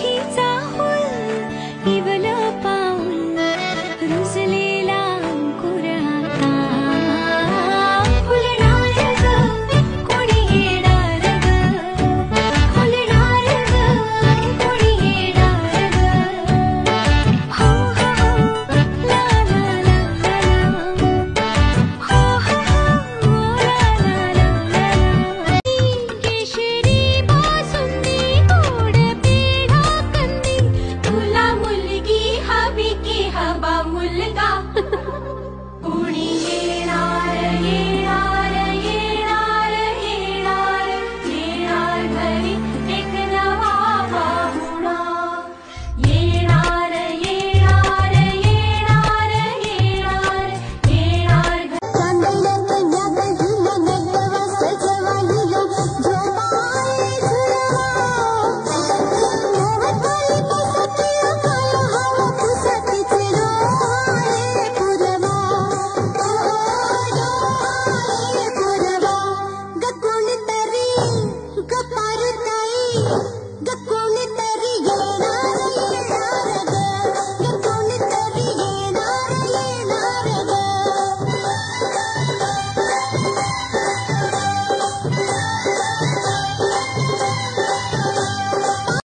पालखीचा हुल इवलं पाऊल रुजलेला अंकुर आता फुलणार ग कोणी येणार ग फुलणार ग कोणी येणार ग हो हो हो ला ला ला ला हो हो हो ला ला ला ला केशरी बासुंदी गोड पेढा कंदी तुला मुलगी हवी की हवा मुलगा कोणी येणार येणार येणार येणार येणार घरी एक नवा पाहुणा येणार येणार येणार येणार येणार चांदण्या कन्या बहिला नटवा सजवाईला झोपाळे झुलवा नवतरी पुसती काया हवा पुसतीचे डोळे पुरवा ग कोणीतरी ग पारुताई